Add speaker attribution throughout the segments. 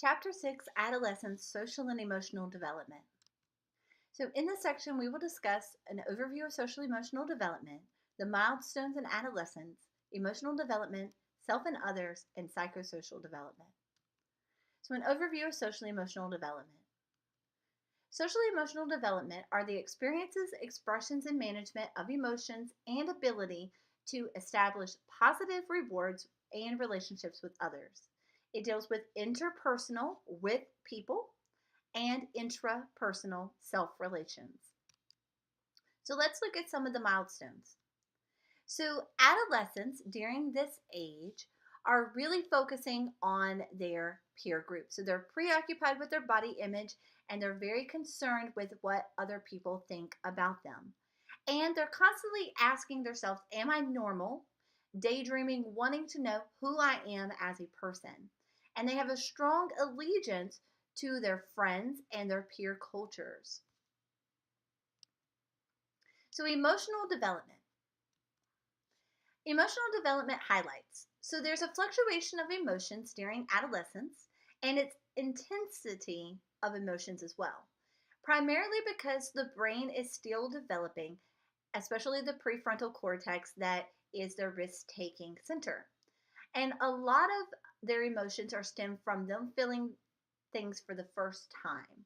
Speaker 1: Chapter 6, Adolescence, Social and Emotional Development. So in this section, we will discuss an overview of social emotional development, the milestones in adolescence, emotional development, self and others, and psychosocial development. So an overview of social emotional development. Social emotional development are the experiences, expressions, and management of emotions and ability to establish positive rewards and relationships with others. It deals with interpersonal with people and intrapersonal self relations. So let's look at some of the milestones. So, adolescents during this age are really focusing on their peer group. So, they're preoccupied with their body image and they're very concerned with what other people think about them. And they're constantly asking themselves, am I normal? Daydreaming, wanting to know who I am as a person. And they have a strong allegiance to their friends and their peer cultures. So, emotional development. Emotional development highlights. So there's a fluctuation of emotions during adolescence and its intensity of emotions as well. Primarily because the brain is still developing, especially the prefrontal cortex that is their risk-taking center. And a lot of their emotions are stemmed from them feeling things for the first time.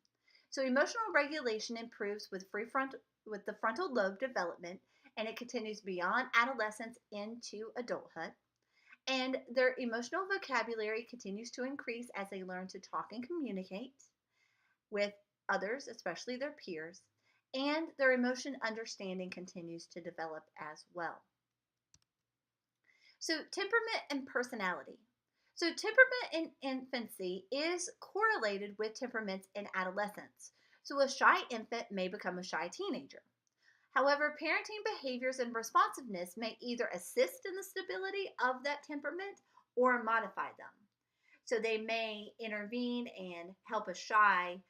Speaker 1: So emotional regulation improves with the frontal lobe development and it continues beyond adolescence into adulthood. And their emotional vocabulary continues to increase as they learn to talk and communicate with others, especially their peers. And their emotion understanding continues to develop as well. So, temperament and personality. So, temperament in infancy is correlated with temperaments in adolescence. So, a shy infant may become a shy teenager. However, parenting behaviors and responsiveness may either assist in the stability of that temperament or modify them. So, they may intervene and help a shy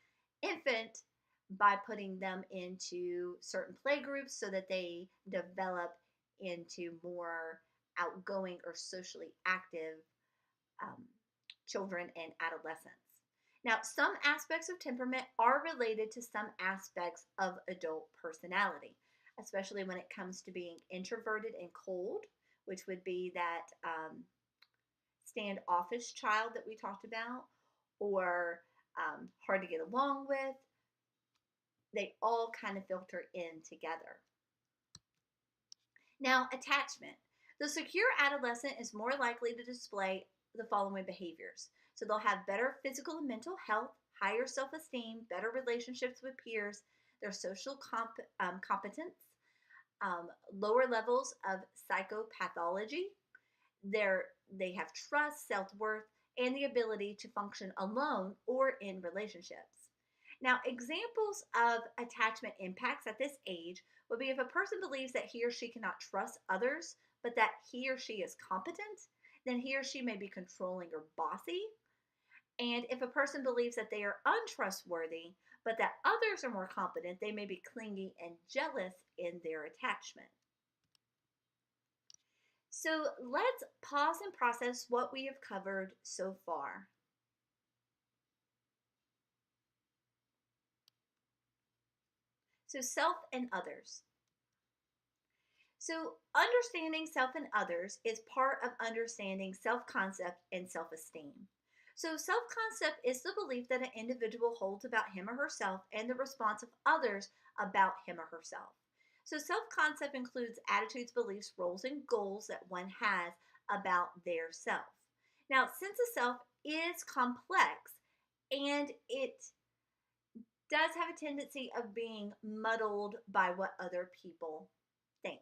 Speaker 1: infant by putting them into certain play groups so that they develop into more outgoing or socially active um, children and adolescents. Now, some aspects of temperament are related to some aspects of adult personality, especially when it comes to being introverted and cold, which would be that standoffish child that we talked about, or hard to get along with. They all kind of filter in together. Now, attachment. The secure adolescent is more likely to display the following behaviors. So they'll have better physical and mental health, higher self esteem, better relationships with peers, their social competence, lower levels of psychopathology. They have trust, self worth, and the ability to function alone or in relationships. Now, examples of attachment impacts at this age would be if a person believes that he or she cannot trust others, but that he or she is competent, then he or she may be controlling or bossy. And if a person believes that they are untrustworthy, but that others are more competent, they may be clingy and jealous in their attachment. So let's pause and process what we have covered so far. So, self and others. So, understanding self and others is part of understanding self concept and self esteem. So, self concept is the belief that an individual holds about him or herself and the response of others about him or herself. So, self concept includes attitudes, beliefs, roles, and goals that one has about their self. Now, since the self is complex and it does have a tendency of being muddled by what other people think.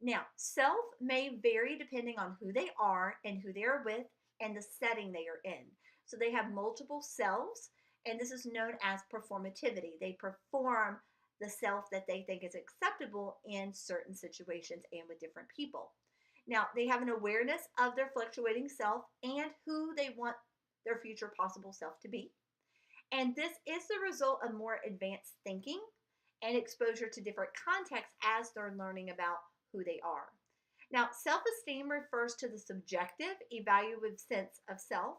Speaker 1: Now, self may vary depending on who they are and who they are with and the setting they are in. So they have multiple selves, and this is known as performativity. They perform the self that they think is acceptable in certain situations and with different people. Now, they have an awareness of their fluctuating self and who they want their future possible self to be. And this is the result of more advanced thinking and exposure to different contexts as they're learning about who they are. Now, self-esteem refers to the subjective, evaluative sense of self.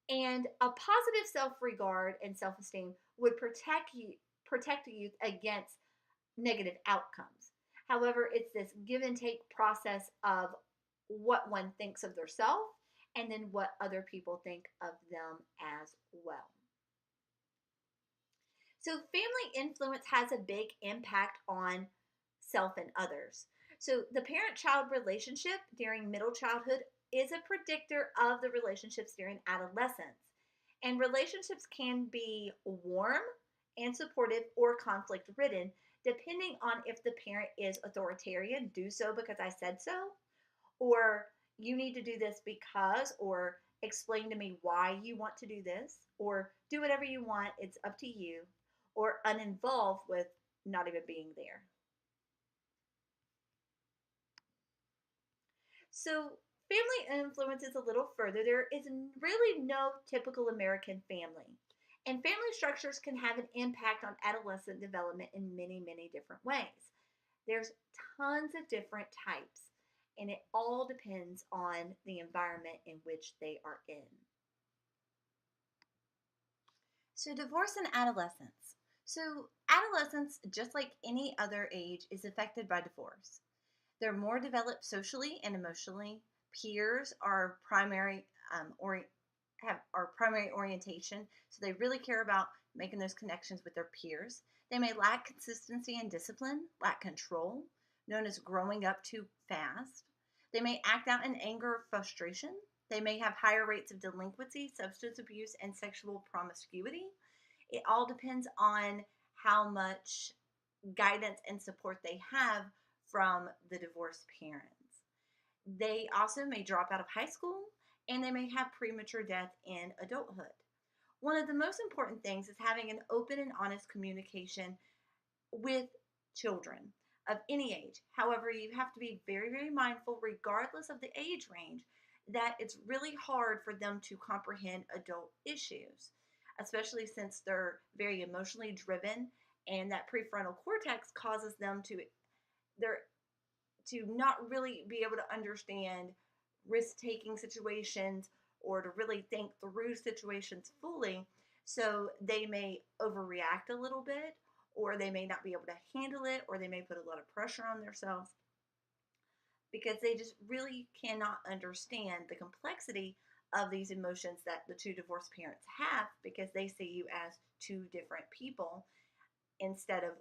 Speaker 1: And a positive self-regard and self-esteem would protect the youth against negative outcomes. However, it's this give and take process of what one thinks of their self and then what other people think of them as well. So, family influence has a big impact on self and others. So, the parent child relationship during middle childhood is a predictor of the relationships during adolescence. And relationships can be warm and supportive or conflict ridden, depending on if the parent is authoritarian, do so because I said so, or you need to do this because, or explain to me why you want to do this, or do whatever you want, it's up to you, or uninvolved with not even being there. So, family influence is a little further. There is really no typical American family. And family structures can have an impact on adolescent development in many, many different ways. There's tons of different types, and it all depends on the environment in which they are in. So, divorce and adolescence. So, adolescence, just like any other age, is affected by divorce. They're more developed socially and emotionally. Peers are have our primary orientation, so they really care about making those connections with their peers. They may lack consistency and discipline, lack control, known as growing up too fast. They may act out in anger or frustration. They may have higher rates of delinquency, substance abuse, and sexual promiscuity. It all depends on how much guidance and support they have from the divorced parents. They also may drop out of high school and they may have premature death in adulthood. One of the most important things is having an open and honest communication with children of any age. However, you have to be very, very mindful, regardless of the age range, that it's really hard for them to comprehend adult issues, especially since they're very emotionally driven and that prefrontal cortex causes them to they're to not really be able to understand risk-taking situations or to really think through situations fully. So they may overreact a little bit, or they may not be able to handle it, or they may put a lot of pressure on themselves because they just really cannot understand the complexity of these emotions that the two divorced parents have because they see you as two different people instead of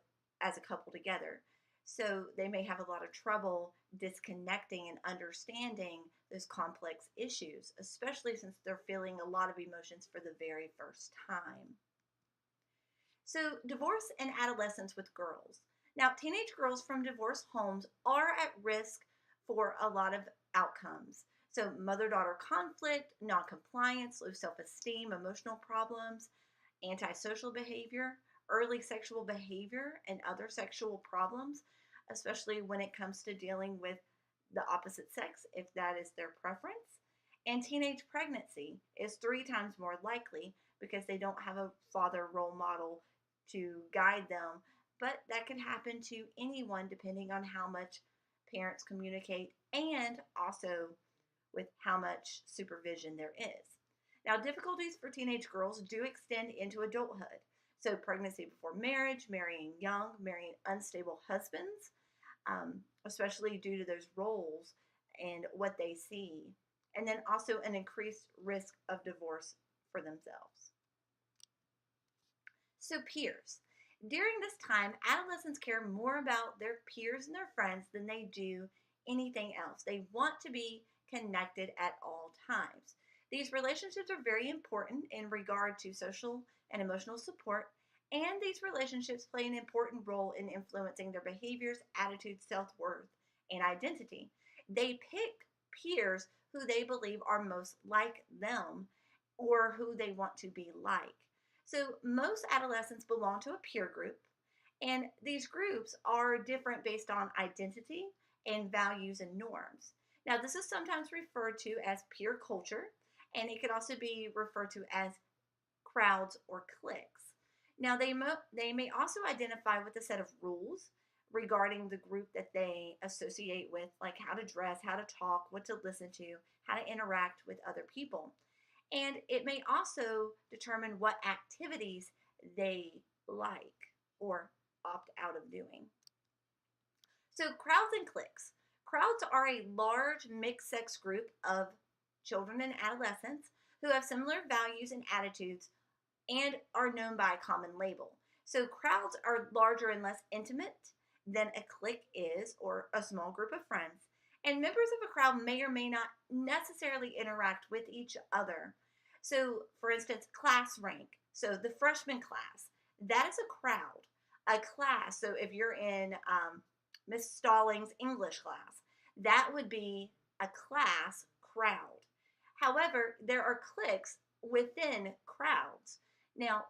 Speaker 1: as a couple together. So they may have a lot of trouble disconnecting and understanding those complex issues, especially since they're feeling a lot of emotions for the very first time. So, divorce and adolescence with girls. Now, teenage girls from divorced homes are at risk for a lot of outcomes. So, mother daughter conflict, non compliance, low self esteem, emotional problems, antisocial behavior, early sexual behavior, and other sexual problems, especially when it comes to dealing with the opposite sex, if that is their preference. And teenage pregnancy is 3 times more likely because they don't have a father role model to guide them. But that can happen to anyone depending on how much parents communicate and also with how much supervision there is. Now, difficulties for teenage girls do extend into adulthood. So, pregnancy before marriage, marrying young, marrying unstable husbands, especially due to those roles and what they see. And then also an increased risk of divorce for themselves. So, peers. During this time, adolescents care more about their peers and their friends than they do anything else. They want to be connected at all times. These relationships are very important in regard to social and emotional support, and these relationships play an important role in influencing their behaviors, attitudes, self worth, and identity. They pick peers who they believe are most like them or who they want to be like. So, most adolescents belong to a peer group, and these groups are different based on identity and values and norms. Now, this is sometimes referred to as peer culture, and it could also be referred to as crowds or cliques. Now, they may also identify with a set of rules regarding the group that they associate with, like how to dress, how to talk, what to listen to, how to interact with other people. And it may also determine what activities they like or opt out of doing. So, crowds and cliques. Crowds are a large mixed sex group of children and adolescents who have similar values and attitudes and are known by a common label. So, crowds are larger and less intimate than a clique is, or a small group of friends. And members of a crowd may or may not necessarily interact with each other. So, for instance, class rank. So, the freshman class, that is a crowd. A class, so if you're in Miss Stallings' English class, that would be a class crowd. However, there are cliques within crowds. Now,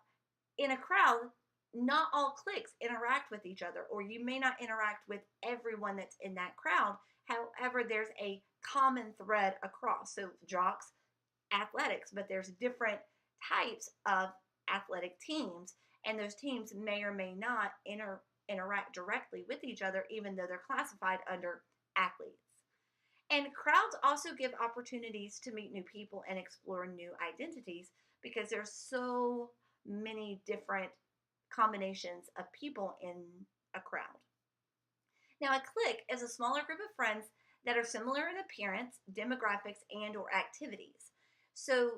Speaker 1: in a crowd, not all cliques interact with each other, or you may not interact with everyone that's in that crowd. However, there's a common thread across. So, jocks, athletics, but there's different types of athletic teams, and those teams may or may not interact directly with each other, even though they're classified under athletes. And crowds also give opportunities to meet new people and explore new identities because there's so many different combinations of people in a crowd. Now, a clique is a smaller group of friends that are similar in appearance, demographics, and or activities. So,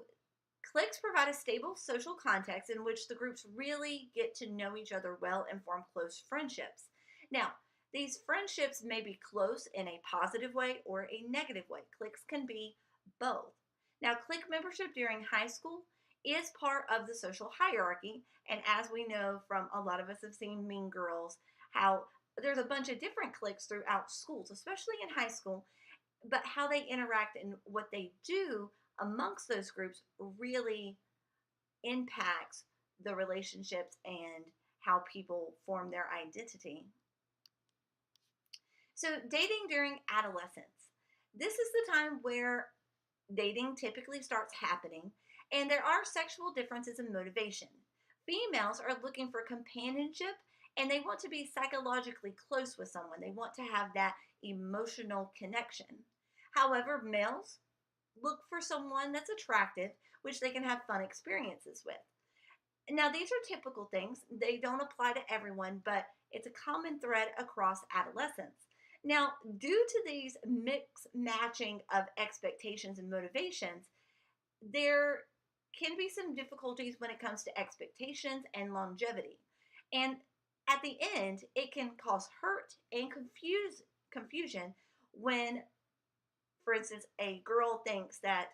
Speaker 1: cliques provide a stable social context in which the groups really get to know each other well and form close friendships. Now, these friendships may be close in a positive way or a negative way. Cliques can be both. Now, clique membership during high school is part of the social hierarchy, and as we know from a lot of us have seen Mean Girls, how there's a bunch of different cliques throughout schools, especially in high school, but how they interact and what they do amongst those groups really impacts the relationships and how people form their identity. So, dating during adolescence. This is the time where dating typically starts happening, and there are sexual differences in motivation. Females are looking for companionship and they want to be psychologically close with someone, they want to have that emotional connection. However, males look for someone that's attractive, which they can have fun experiences with. Now, these are typical things. They don't apply to everyone, but it's a common thread across adolescence. Now, due to these mix matching of expectations and motivations, there can be some difficulties when it comes to expectations and longevity. And at the end, it can cause hurt and confusion when, for instance, a girl thinks that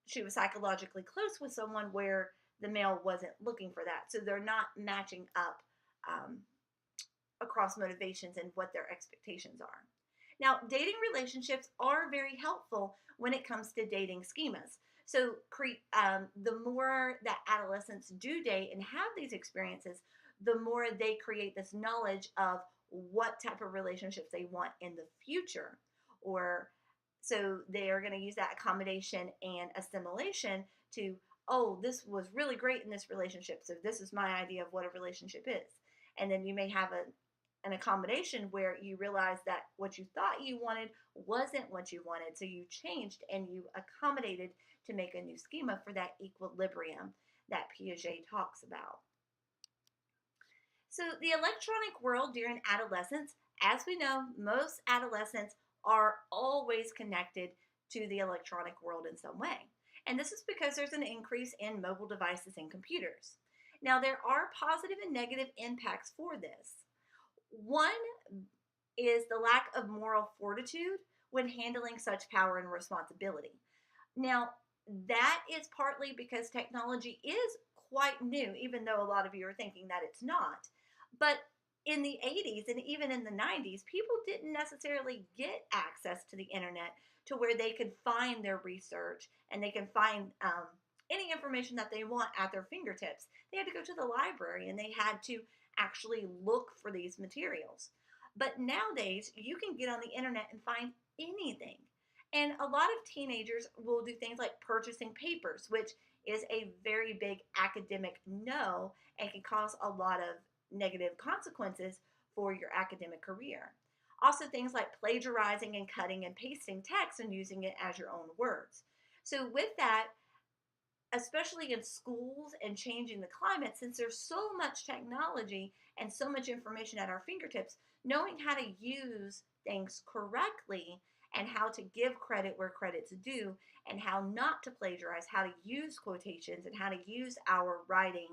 Speaker 1: she was psychologically close with someone where the male wasn't looking for that. So they're not matching up um, across motivations and what their expectations are. Now, dating relationships are very helpful when it comes to dating schemas. So, the more that adolescents do date and have these experiences, the more they create this knowledge of what type of relationships they want in the future. Or so they are going to use that accommodation and assimilation to, oh, this was really great in this relationship, so this is my idea of what a relationship is. And then you may have an accommodation where you realize that what you thought you wanted wasn't what you wanted, so you changed and you accommodated to make a new schema for that equilibrium that Piaget talks about. So, the electronic world during adolescence, as we know, most adolescents are always connected to the electronic world in some way. And this is because there's an increase in mobile devices and computers. Now, there are positive and negative impacts for this. One is the lack of moral fortitude when handling such power and responsibility. Now, that is partly because technology is quite new, even though a lot of you are thinking that it's not. But in the 80s and even in the 90s, people didn't necessarily get access to the internet to where they could find their research and they can find any information that they want at their fingertips. They had to go to the library and they had to actually look for these materials. But nowadays, you can get on the internet and find anything. And a lot of teenagers will do things like purchasing papers, which is a very big academic no and can cause a lot of negative consequences for your academic career. Also, things like plagiarizing and cutting and pasting text and using it as your own words. So, with that, especially in schools and changing the climate, since there's so much technology and so much information at our fingertips, knowing how to use things correctly and how to give credit where credit's due and how not to plagiarize, how to use quotations and how to use our writing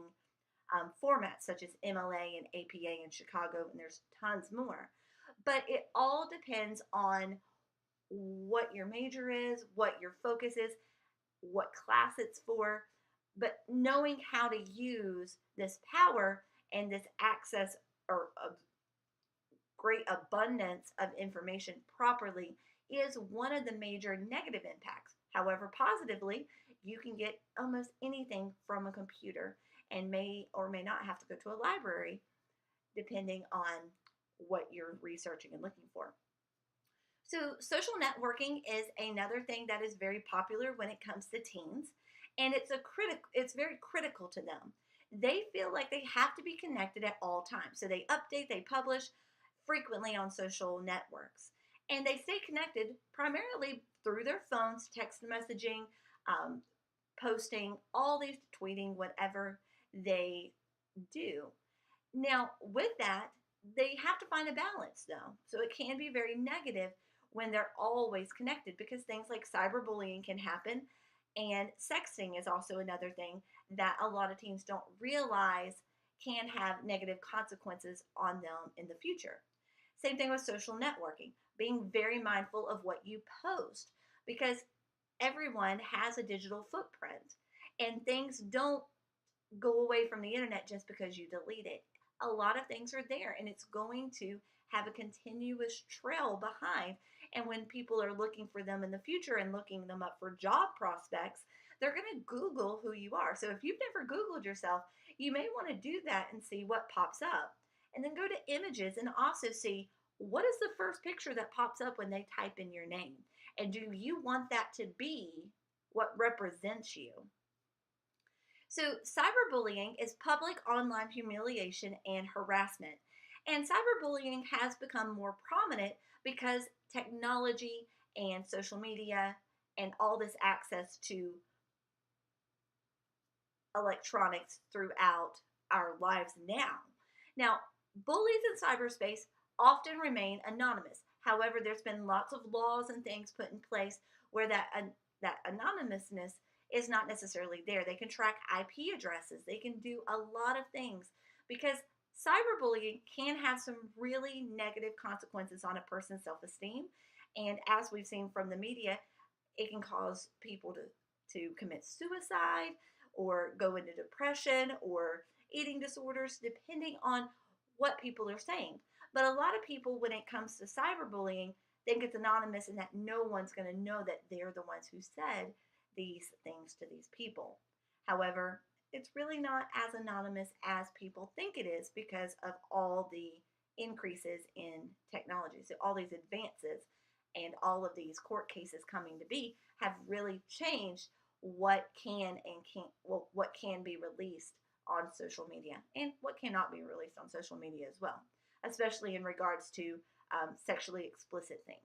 Speaker 1: formats such as MLA and APA in Chicago, and there's tons more. But it all depends on what your major is, what your focus is, what class it's for, but knowing how to use this power and this access or a great abundance of information properly is one of the major negative impacts. However, positively, you can get almost anything from a computer and may or may not have to go to a library depending on what you're researching and looking for. So, social networking is another thing that is very popular when it comes to teens, and it's very critical to them. They feel like they have to be connected at all times. So they update, they publish frequently on social networks. And they stay connected primarily through their phones, text messaging, um, posting, all these tweeting, whatever they do. Now, with that, they have to find a balance though. So it can be very negative when they're always connected because things like cyberbullying can happen. And sexting is also another thing that a lot of teens don't realize can have negative consequences on them in the future. Same thing with social networking, being very mindful of what you post because everyone has a digital footprint and things don't go away from the internet just because you delete it. A lot of things are there and it's going to have a continuous trail behind. And when people are looking for them in the future and looking them up for job prospects, they're going to Google who you are. So if you've never Googled yourself, you may want to do that and see what pops up. And then go to images and also see what is the first picture that pops up when they type in your name. And do you want that to be what represents you? So, cyberbullying is public online humiliation and harassment. And cyberbullying has become more prominent because technology and social media and all this access to electronics throughout our lives now. Now, bullies in cyberspace often remain anonymous. However, there's been lots of laws and things put in place where that anonymousness is not necessarily there. They can track IP addresses. They can do a lot of things because cyberbullying can have some really negative consequences on a person's self-esteem. And as we've seen from the media, it can cause people to commit suicide or go into depression or eating disorders, depending on what people are saying. But a lot of people, when it comes to cyberbullying, think it's anonymous and that no one's going to know that they're the ones who said these things to these people. However, it's really not as anonymous as people think it is because of all the increases in technology. So all these advances and all of these court cases coming to be have really changed what can and can't, well, what can be released on social media and what cannot be released on social media as well, especially in regards to sexually explicit things.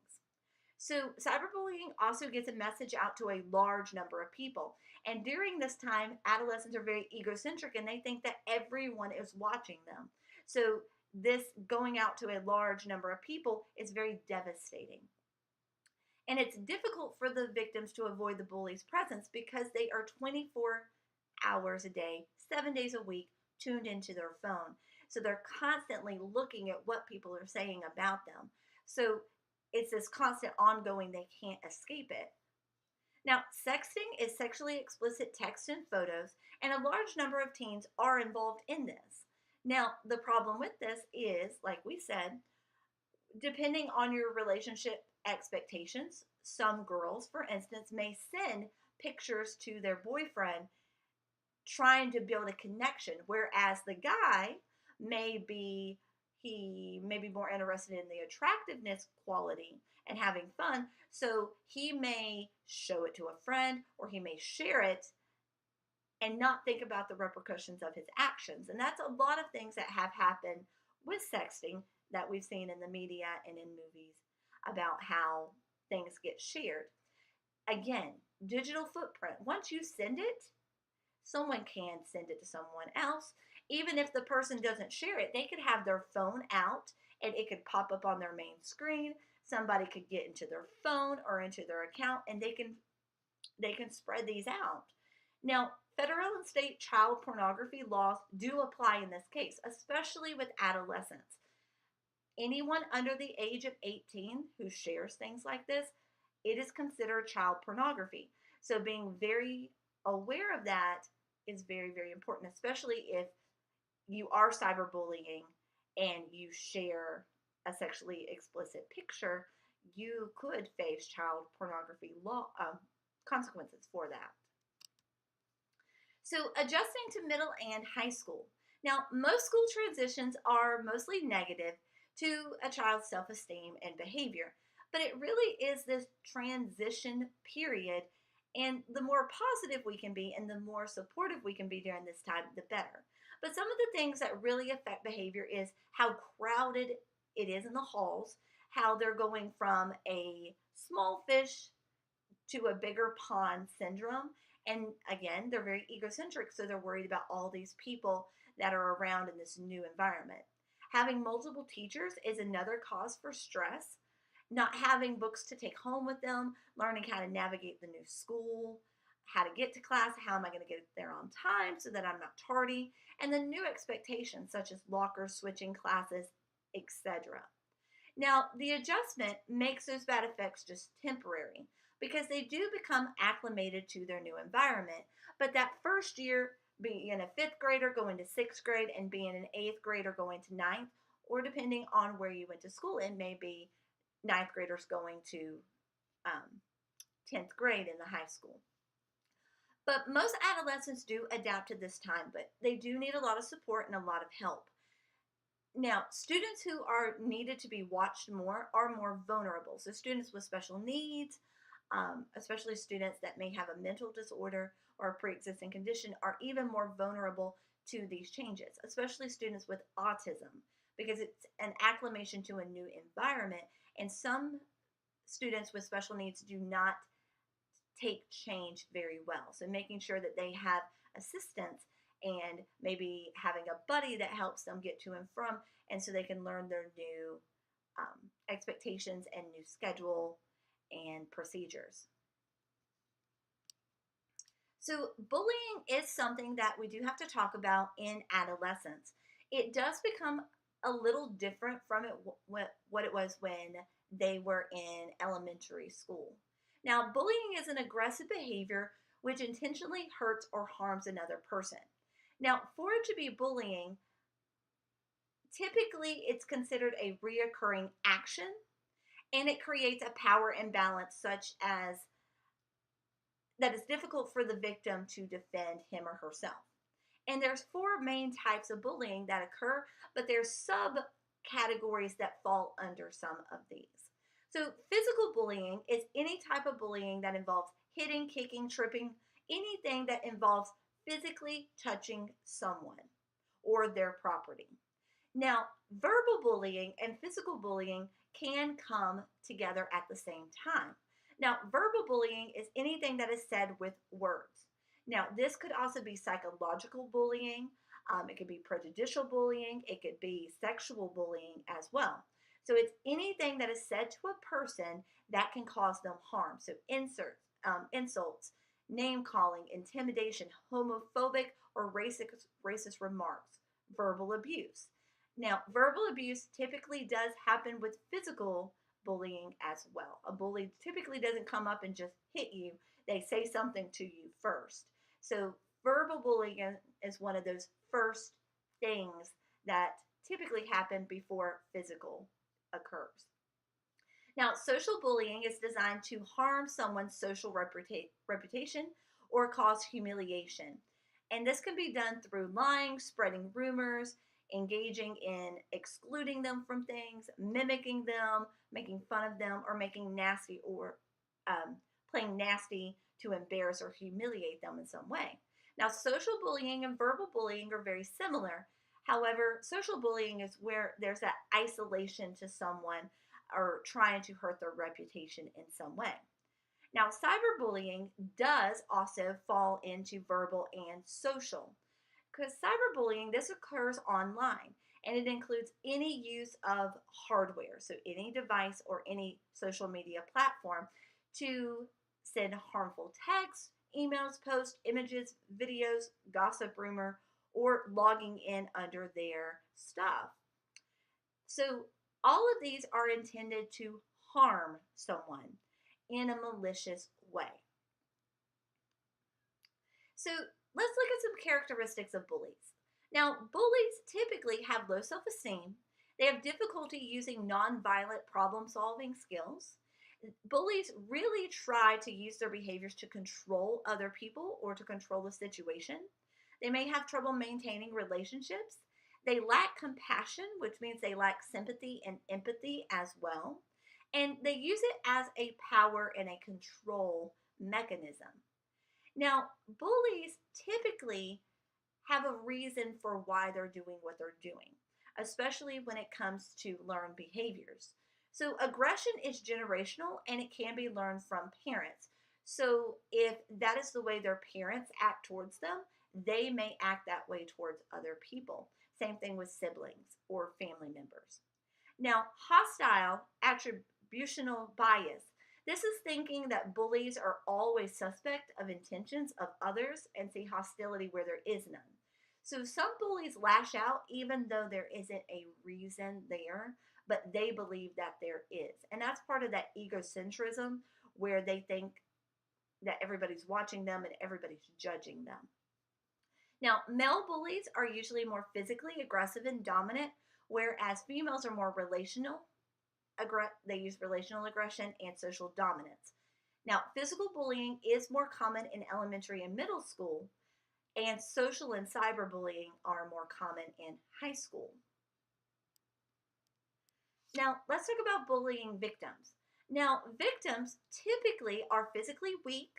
Speaker 1: So cyberbullying also gets a message out to a large number of people. And during this time, adolescents are very egocentric and they think that everyone is watching them. So this going out to a large number of people is very devastating. And it's difficult for the victims to avoid the bully's presence because they are 24 hours a day, 7 days a week, tuned into their phone. So they're constantly looking at what people are saying about them. So it's this constant ongoing, they can't escape it. Now, sexting is sexually explicit text and photos, and a large number of teens are involved in this. Now, the problem with this is, like we said, depending on your relationship expectations, some girls, for instance, may send pictures to their boyfriend trying to build a connection, whereas the guy he may be more interested in the attractiveness quality and having fun, so he may show it to a friend or he may share it and not think about the repercussions of his actions. And that's a lot of things that have happened with sexting that we've seen in the media and in movies about how things get shared. Again, digital footprint. Once you send it, someone can send it to someone else. Even if the person doesn't share it, they could have their phone out and it could pop up on their main screen. Somebody could get into their phone or into their account and they can spread these out. Now, federal and state child pornography laws do apply in this case, especially with adolescents. Anyone under the age of 18 who shares things like this, it is considered child pornography. So being very aware of that is very, very important, especially if you are cyberbullying and you share a sexually explicit picture, you could face child pornography law consequences for that. So adjusting to middle and high school. Now, most school transitions are mostly negative to a child's self-esteem and behavior, but it really is this transition period, and the more positive we can be and the more supportive we can be during this time, the better. But some of the things that really affect behavior is how crowded it is in the halls, how they're going from a small fish to a bigger pond syndrome. And again, they're very egocentric, so they're worried about all these people that are around in this new environment. Having multiple teachers is another cause for stress. Not having books to take home with them, learning how to navigate the new school, how to get to class, how am I going to get there on time so that I'm not tardy, and the new expectations such as lockers, switching classes, etc. Now, the adjustment makes those bad effects just temporary because they do become acclimated to their new environment. But that first year, being a fifth grader going to sixth grade and being an eighth grader going to ninth, or depending on where you went to school, it may be ninth graders going to 10th grade in the high school. But most adolescents do adapt to this time, but they do need a lot of support and a lot of help. Now, students who are needed to be watched more are more vulnerable. So students with special needs, especially students that may have a mental disorder or a pre-existing condition, are even more vulnerable to these changes, especially students with autism, because it's an acclimation to a new environment, and some students with special needs do not take change very well. So making sure that they have assistance and maybe having a buddy that helps them get to and from, and so they can learn their new expectations and new schedule and procedures. So bullying is something that we do have to talk about in adolescence. It does become a little different from what it was when they were in elementary school. Now, bullying is an aggressive behavior which intentionally hurts or harms another person. Now, for it to be bullying, typically it's considered a reoccurring action, and it creates a power imbalance such as that it's difficult for the victim to defend him or herself. And there's four main types of bullying that occur, but there's subcategories that fall under some of these. So physical bullying is any type of bullying that involves hitting, kicking, tripping, anything that involves physically touching someone or their property. Now, verbal bullying and physical bullying can come together at the same time. Now, verbal bullying is anything that is said with words. Now, this could also be psychological bullying. It could be prejudicial bullying. It could be sexual bullying as well. So it's anything that is said to a person that can cause them harm. So insults, name calling, intimidation, homophobic or racist remarks, verbal abuse. Now, verbal abuse typically does happen with physical bullying as well. A bully typically doesn't come up and just hit you. They say something to you first. So verbal bullying is one of those first things that typically happen before physical occurs. Now, social bullying is designed to harm someone's social reputation or cause humiliation. And this can be done through lying, spreading rumors, engaging in excluding them from things, mimicking them, making fun of them, or making nasty or playing nasty to embarrass or humiliate them in some way. Now, social bullying and verbal bullying are very similar. However, social bullying is where there's that isolation to someone or trying to hurt their reputation in some way. Now, cyberbullying does also fall into verbal and social. Because cyberbullying, this occurs online and it includes any use of hardware, so any device or any social media platform to send harmful texts, emails, posts, images, videos, gossip, rumor, or logging in under their stuff. So all of these are intended to harm someone in a malicious way. So let's look at some characteristics of bullies. Now, bullies typically have low self esteem. They have difficulty using nonviolent problem solving skills. Bullies really try to use their behaviors to control other people or to control the situation. They may have trouble maintaining relationships. They lack compassion, which means they lack sympathy and empathy as well. And they use it as a power and a control mechanism. Now, bullies typically have a reason for why they're doing what they're doing, especially when it comes to learned behaviors. So, aggression is generational and it can be learned from parents. So, if that is the way their parents act towards them, they may act that way towards other people. Same thing with siblings or family members. Now, hostile attributional bias. This is thinking that bullies are always suspect of intentions of others and see hostility where there is none. So some bullies lash out even though there isn't a reason there, but they believe that there is. And that's part of that egocentrism where they think that everybody's watching them and everybody's judging them. Now, male bullies are usually more physically aggressive and dominant, whereas females are more relational. They use relational aggression and social dominance. Now, physical bullying is more common in elementary and middle school, and social and cyberbullying are more common in high school. Now, let's talk about bullying victims. Now, victims typically are physically weak,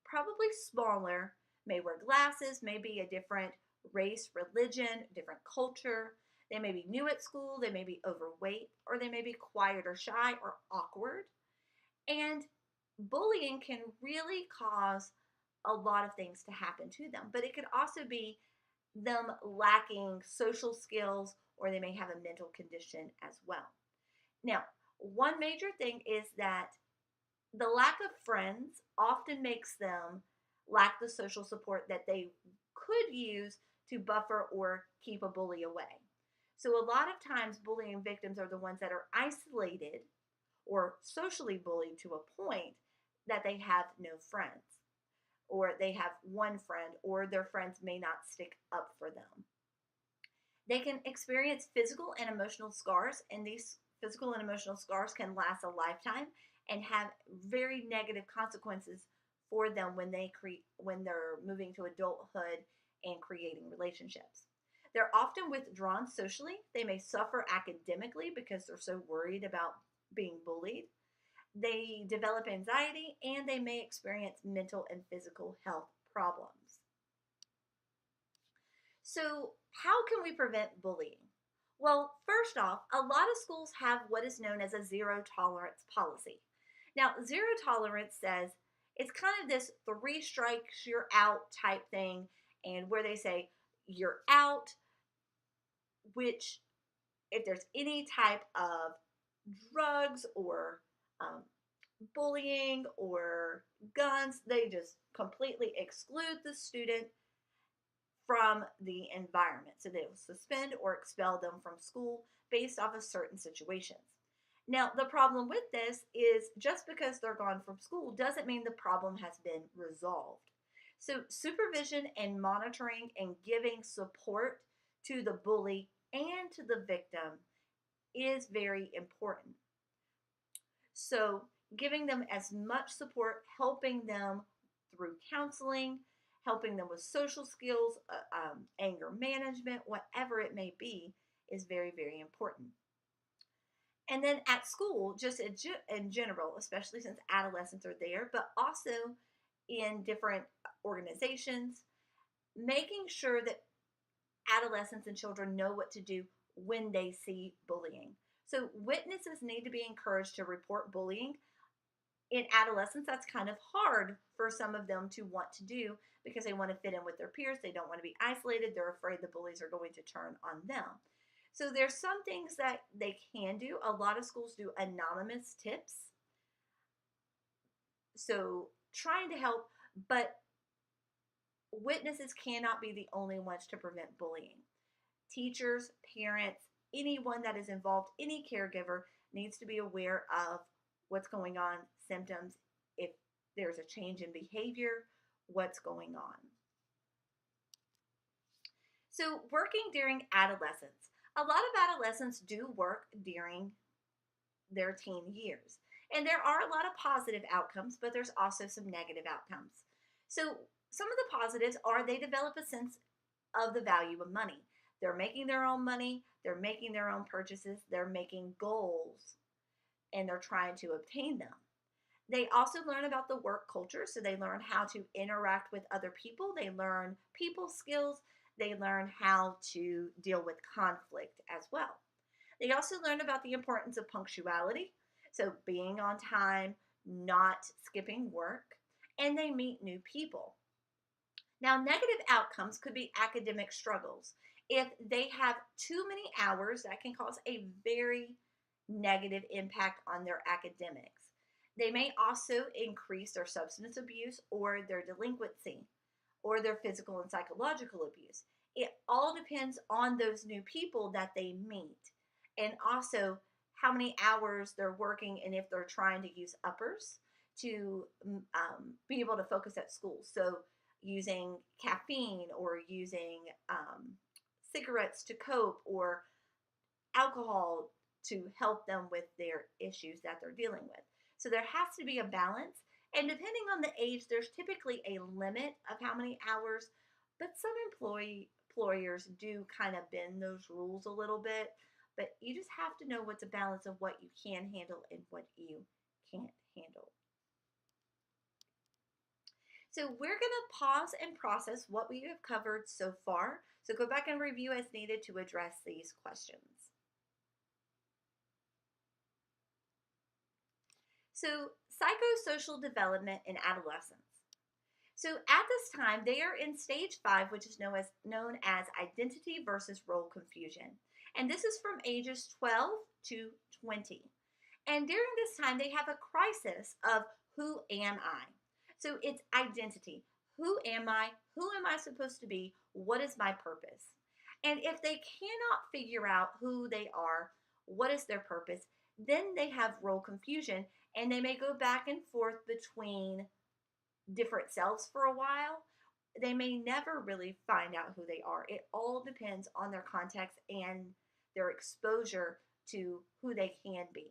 Speaker 1: probably smaller, may wear glasses, may be a different race, religion, different culture. They may be new at school, they may be overweight, or they may be quiet or shy or awkward. And bullying can really cause a lot of things to happen to them, but it could also be them lacking social skills or they may have a mental condition as well. Now, one major thing is that the lack of friends often makes them lack the social support that they could use to buffer or keep a bully away. So a lot of times bullying victims are the ones that are isolated or socially bullied to a point that they have no friends, or they have one friend, or their friends may not stick up for them. They can experience physical and emotional scars, and these physical and emotional scars can last a lifetime and have very negative consequences for them when they're moving to adulthood and creating relationships. They're often withdrawn socially. They may suffer academically because they're so worried about being bullied. They develop anxiety and they may experience mental and physical health problems. So, how can we prevent bullying? Well, first off, a lot of schools have what is known as a zero tolerance policy. Now, zero tolerance says it's kind of this 3 strikes, you're out type thing, and where they say you're out, which if there's any type of drugs or bullying or guns, they just completely exclude the student from the environment. So they will suspend or expel them from school based off of certain situations. Now, the problem with this is just because they're gone from school doesn't mean the problem has been resolved. So supervision and monitoring and giving support to the bully and to the victim is very important. So giving them as much support, helping them through counseling, helping them with social skills, anger management, whatever it may be, is very, very important. And then at school, just in general, especially since adolescents are there, but also in different organizations, making sure that adolescents and children know what to do when they see bullying. So witnesses need to be encouraged to report bullying in adolescence, that's kind of hard for some of them to want to do because they want to fit in with their peers. They don't want to be isolated. They're afraid the bullies are going to turn on them. So there's some things that they can do. A lot of schools do anonymous tips. So trying to help, but witnesses cannot be the only ones to prevent bullying. Teachers, parents, anyone that is involved, any caregiver needs to be aware of what's going on, symptoms, if there's a change in behavior, what's going on. So, working during adolescence. A lot of adolescents do work during their teen years. And there are a lot of positive outcomes, but there's also some negative outcomes. So, some of the positives are they develop a sense of the value of money. They're making their own money, they're making their own purchases, they're making goals, and they're trying to obtain them. They also learn about the work culture, so they learn how to interact with other people, they learn people skills, they learn how to deal with conflict as well. They also learn about the importance of punctuality, so being on time, not skipping work, and they meet new people. Now, negative outcomes could be academic struggles. If they have too many hours, that can cause a very negative impact on their academics. They may also increase their substance abuse or their delinquency or their physical and psychological abuse. It all depends on those new people that they meet and also how many hours they're working and if they're trying to use uppers to be able to focus at school. So using caffeine or using cigarettes to cope or alcohol to help them with their issues that they're dealing with. So there has to be a balance. And depending on the age, there's typically a limit of how many hours, but some employers do kind of bend those rules a little bit. But you just have to know what's a balance of what you can handle and what you can't handle. So we're going to pause and process what we have covered so far. So go back and review as needed to address these questions. So psychosocial development in adolescence. So at this time, they are in stage 5, which is known as identity versus role confusion. And this is from ages 12 to 20. And during this time, they have a crisis of who am I? So it's identity. Who am I? Who am I supposed to be? What is my purpose? And if they cannot figure out who they are, what is their purpose, then they have role confusion and they may go back and forth between different selves for a while. They may never really find out who they are. It all depends on their context and their exposure to who they can be.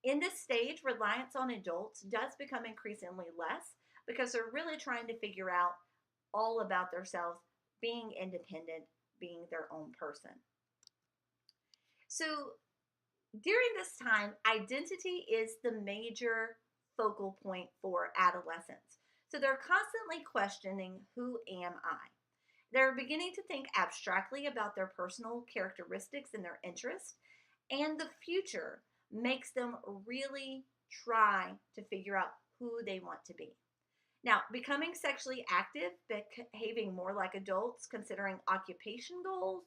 Speaker 1: In this stage, reliance on adults does become increasingly less because they're really trying to figure out all about themselves, being independent, being their own person. So during this time, identity is the major focal point for adolescents. So they're constantly questioning, who am I? They're beginning to think abstractly about their personal characteristics and their interests, and the future makes them really try to figure out who they want to be. Now, becoming sexually active, behaving more like adults, considering occupation goals,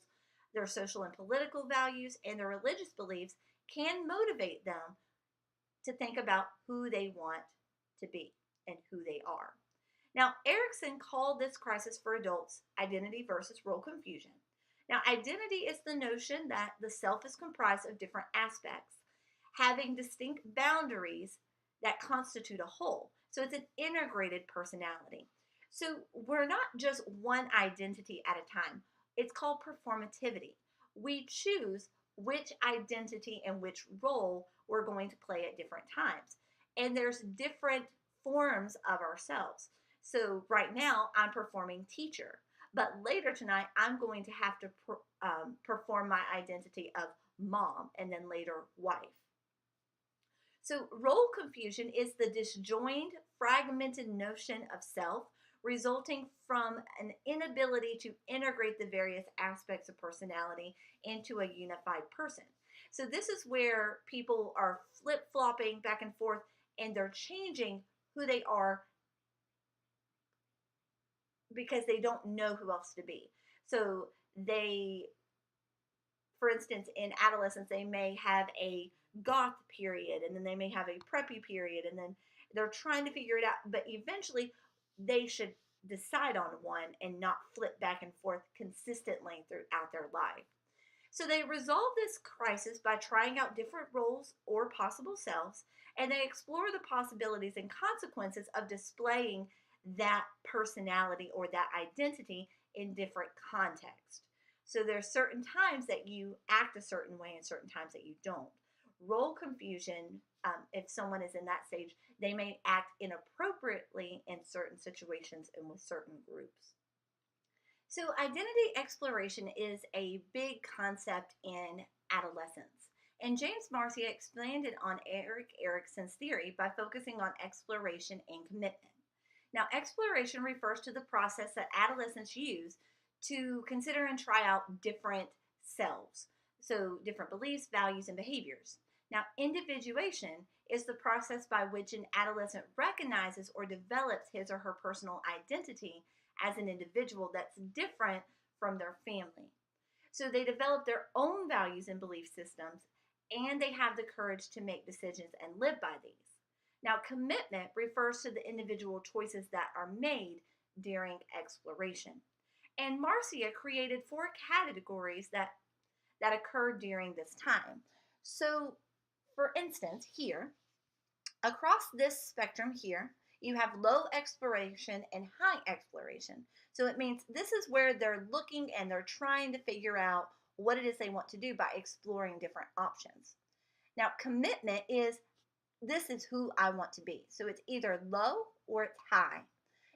Speaker 1: their social and political values, and their religious beliefs can motivate them to think about who they want to be and who they are. Now, Erickson called this crisis for adults identity versus role confusion. Now, identity is the notion that the self is comprised of different aspects, having distinct boundaries that constitute a whole. So it's an integrated personality. So we're not just one identity at a time. It's called performativity. We choose which identity and which role we're going to play at different times. And there's different forms of ourselves. So right now, I'm performing teacher. But later tonight, I'm going to have to perform my identity of mom and then later wife. So role confusion is the disjoined, fragmented notion of self resulting from an inability to integrate the various aspects of personality into a unified person. So this is where people are flip-flopping back and forth and they're changing who they are because they don't know who else to be. So they, for instance, in adolescence, they may have a goth period, and then they may have a preppy period, and then they're trying to figure it out. But eventually, they should decide on one and not flip back and forth consistently throughout their life. So they resolve this crisis by trying out different roles or possible selves, and they explore the possibilities and consequences of displaying that personality or that identity in different contexts. So there's certain times that you act a certain way and certain times that you don't. Role confusion, if someone is in that stage, they may act inappropriately in certain situations and with certain groups. So, identity exploration is a big concept in adolescence. And James Marcia explained it on Erik Erikson's theory by focusing on exploration and commitment. Now, exploration refers to the process that adolescents use to consider and try out different selves, so different beliefs, values, and behaviors. Now, individuation is the process by which an adolescent recognizes or develops his or her personal identity as an individual that's different from their family. So they develop their own values and belief systems, and they have the courage to make decisions and live by these. Now, commitment refers to the individual choices that are made during exploration. And Marcia created four categories that occurred during this time. So, for instance, here, across this spectrum here, you have low exploration and high exploration. So it means this is where they're looking and they're trying to figure out what it is they want to do by exploring different options. Now, commitment is this is who I want to be. So it's either low or it's high.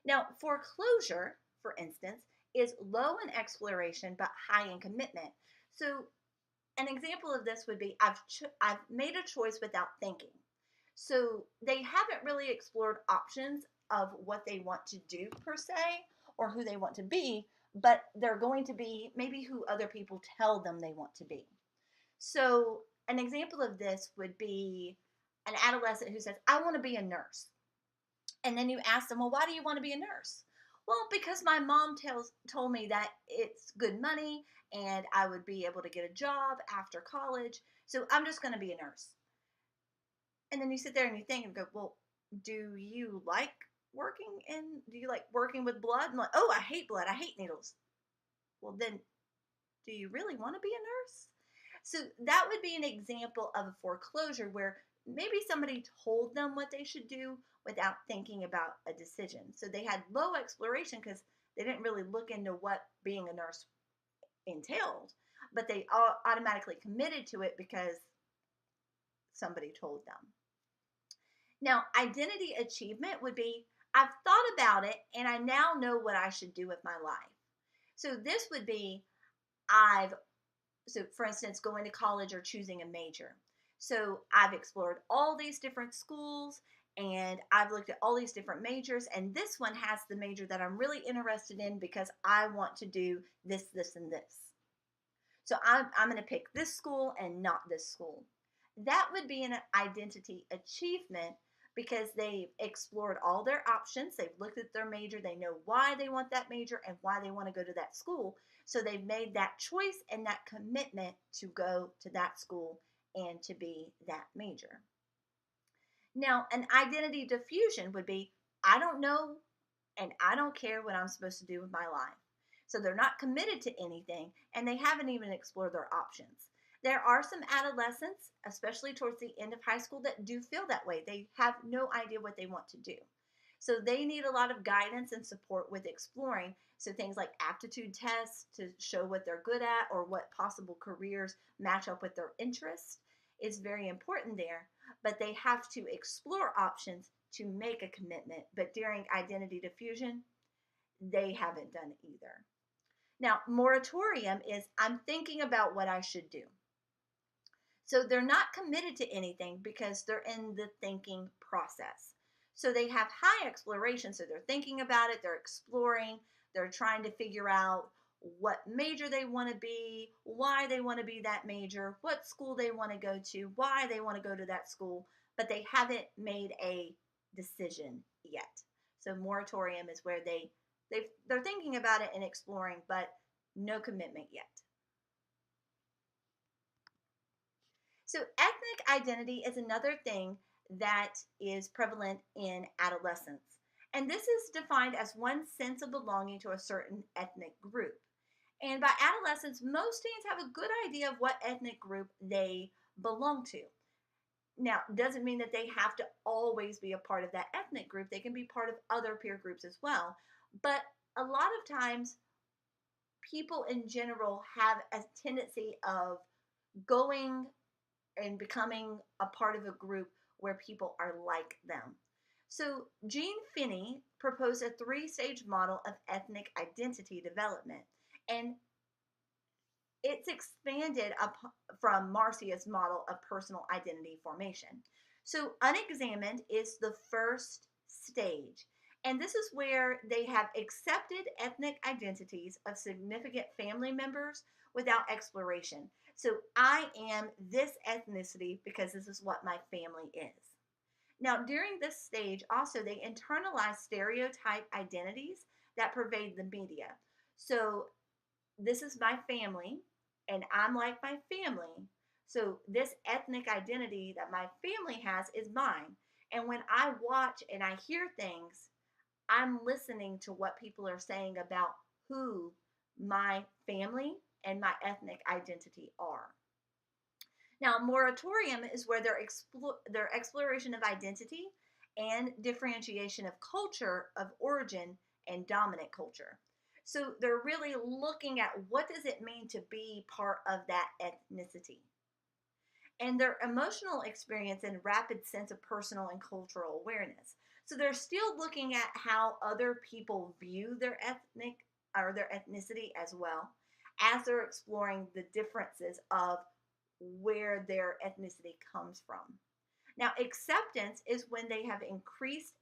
Speaker 1: Now, foreclosure, for instance, is low in exploration but high in commitment. So an example of this would be I've made a choice without thinking. So they haven't really explored options of what they want to do per se or who they want to be, but they're going to be maybe who other people tell them they want to be. So an example of this would be an adolescent who says, I want to be a nurse. And then you ask them, well, why do you want to be a nurse? Well, because my mom told me that it's good money and I would be able to get a job after college. So I'm just going to be a nurse. And then you sit there and you think and go, well, do you like do you like working with blood? And like, oh, I hate blood. I hate needles. Well, then do you really want to be a nurse? So that would be an example of a foreclosure where maybe somebody told them what they should do without thinking about a decision. So they had low exploration because they didn't really look into what being a nurse entailed, but they automatically committed to it because somebody told them. Now, identity achievement would be I've thought about it and I now know what I should do with my life. So this would be for instance, going to college or choosing a major. So I've explored all these different schools and I've looked at all these different majors, and this one has the major that I'm really interested in because I want to do this, this, and this. So I'm going to pick this school and not this school. That would be an identity achievement because they've explored all their options. They've looked at their major. They know why they want that major and why they want to go to that school. So they've made that choice and that commitment to go to that school and to be that major. Now, an identity diffusion would be I don't know and I don't care what I'm supposed to do with my life. So they're not committed to anything and they haven't even explored their options. There are some adolescents, especially towards the end of high school, that do feel that way. They have no idea what they want to do. So they need a lot of guidance and support with exploring. So things like aptitude tests to show what they're good at or what possible careers match up with their interests is very important there. But they have to explore options to make a commitment. But during identity diffusion, they haven't done either. Now, moratorium is I'm thinking about what I should do. So they're not committed to anything because they're in the thinking process. So they have high exploration. So they're thinking about it, they're exploring, they're trying to figure out what major they want to be, why they want to be that major, what school they want to go to, why they want to go to that school. but they haven't made a decision yet. So moratorium is where they're thinking about it and exploring, but no commitment yet. So ethnic identity is another thing that is prevalent in adolescence. And this is defined as one's sense of belonging to a certain ethnic group. And by adolescence, most teens have a good idea of what ethnic group they belong to. Now, doesn't mean that they have to always be a part of that ethnic group. They can be part of other peer groups as well. But a lot of times, people in general have a tendency of going and becoming a part of a group where people are like them. So, Jean Finney proposed a three-stage model of ethnic identity development. And it's expanded from Marcia's model of personal identity formation. So, unexamined is the first stage. And this is where they have accepted ethnic identities of significant family members without exploration. So, I am this ethnicity because this is what my family is. Now, during this stage, also, they internalize stereotype identities that pervade the media. So, this is my family, and I'm like my family. So this ethnic identity that my family has is mine. And when I watch and I hear things, I'm listening to what people are saying about who my family and my ethnic identity are. Now, moratorium is where their exploration of identity and differentiation of culture of origin and dominant culture. So they're really looking at what does it mean to be part of that ethnicity. And their emotional experience and rapid sense of personal and cultural awareness. So they're still looking at how other people view their ethnic or their ethnicity as well as they're exploring the differences of where their ethnicity comes from. Now, acceptance is when they have increased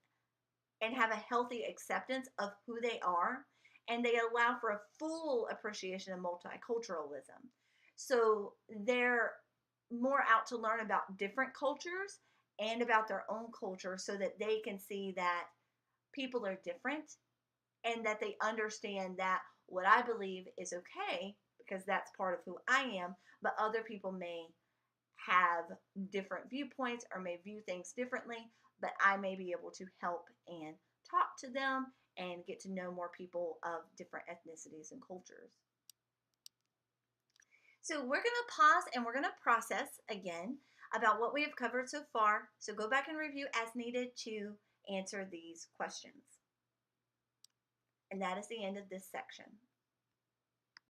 Speaker 1: and have a healthy acceptance of who they are, and they allow for a full appreciation of multiculturalism. So they're more out to learn about different cultures and about their own culture so that they can see that people are different and that they understand that what I believe is okay because that's part of who I am, but other people may have different viewpoints or may view things differently, but I may be able to help and talk to them and get to know more people of different ethnicities and cultures. So we're going to pause and we're going to process again about what we have covered so far. So go back and review as needed to answer these questions. And that is the end of this section.